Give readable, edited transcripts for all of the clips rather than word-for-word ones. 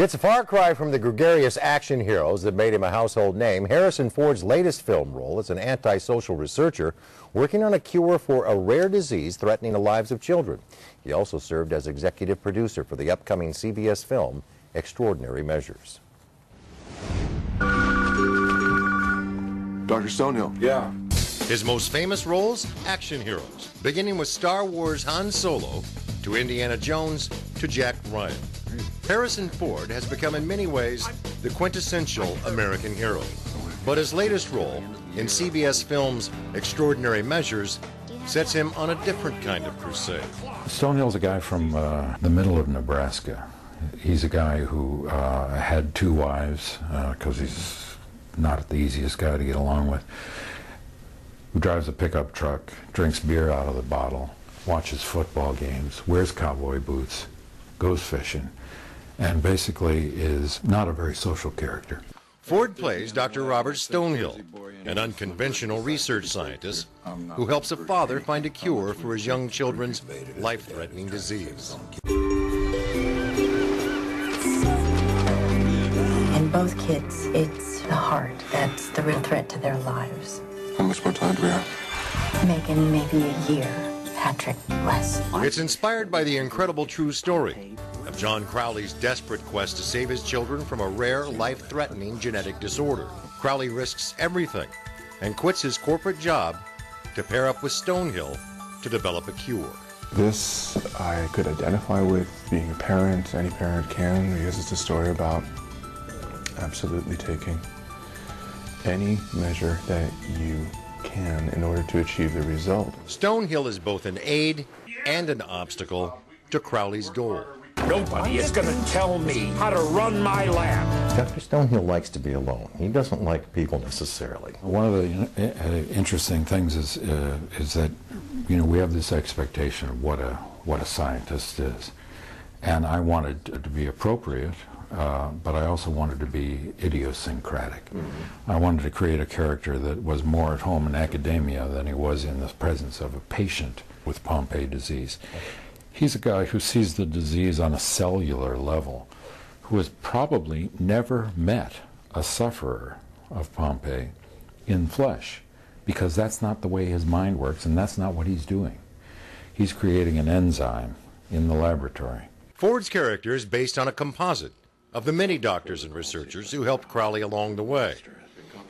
It's a far cry from the gregarious action heroes that made him a household name. Harrison Ford's latest film role is an antisocial researcher working on a cure for a rare disease threatening the lives of children. He also served as executive producer for the upcoming CBS film, Extraordinary Measures. Dr. Stonehill. Yeah. His most famous roles? Action heroes, beginning with Star Wars Han Solo, to Indiana Jones, to Jack Ryan. Harrison Ford has become in many ways the quintessential American hero. But his latest role in CBS Films' Extraordinary Measures sets him on a different kind of crusade. Stonehill's a guy from the middle of Nebraska. He's a guy who had two wives, because he's not the easiest guy to get along with, who drives a pickup truck, drinks beer out of the bottle, watches football games, wears cowboy boots, goes fishing, and basically is not a very social character. Ford plays Dr. Robert Stonehill, an unconventional research scientist who helps a father find a cure for his young children's life-threatening disease. In both kids, it's the heart that's the real threat to their lives. How much more time do we have? Megan, maybe a year. Patrick, less. It's inspired by the incredible true story of John Crowley's desperate quest to save his children from a rare, life-threatening genetic disorder. Crowley risks everything and quits his corporate job to pair up with Stonehill to develop a cure. This I could identify with, being a parent. Any parent can, because it's a story about absolutely taking any measure that you can in order to achieve the result. Stonehill is both an aid and an obstacle to Crowley's goal. Nobody is going to tell me how to run my lab. Dr. Stonehill likes to be alone. He doesn't like people necessarily. One of the interesting things is that, you know, we have this expectation of what a scientist is, and I wanted to be appropriate, but I also wanted to be idiosyncratic. I wanted to create a character that was more at home in academia than he was in the presence of a patient with Pompe disease. He's a guy who sees the disease on a cellular level, who has probably never met a sufferer of Pompe in flesh, because that's not the way his mind works, and that's not what he's doing. He's creating an enzyme in the laboratory. Ford's character is based on a composite of the many doctors and researchers who helped Crowley along the way,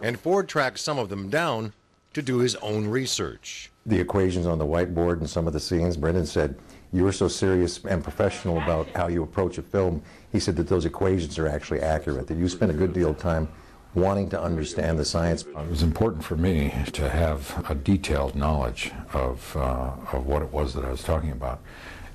and Ford tracks some of them down to do his own research. The equations on the whiteboard and some of the scenes, Brendan said, you were so serious and professional about how you approach a film. He said that those equations are actually accurate, that you spent a good deal of time wanting to understand the science. It was important for me to have a detailed knowledge of what it was that I was talking about.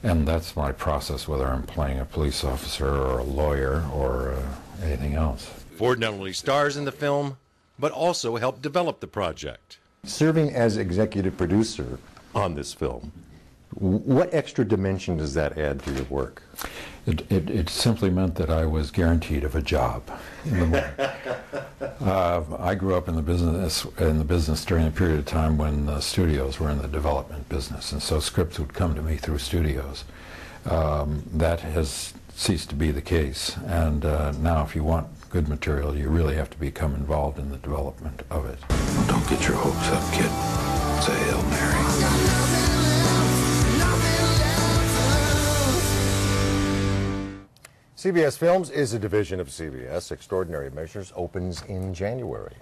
And that's my process, whether I'm playing a police officer or a lawyer or anything else. Ford not only stars in the film, but also helped develop the project. Serving as executive producer on this film, what extra dimension does that add to your work? It simply meant that I was guaranteed of a job in the morning. I grew up in the business during a period of time when the studios were in the development business, and so scripts would come to me through studios. That has ceased to be the case, and now if you want good material, you really have to become involved in the development of it. Well, don't get your hopes up, kid. Say Hail Mary. CBS Films is a division of CBS. Extraordinary Measures opens in January.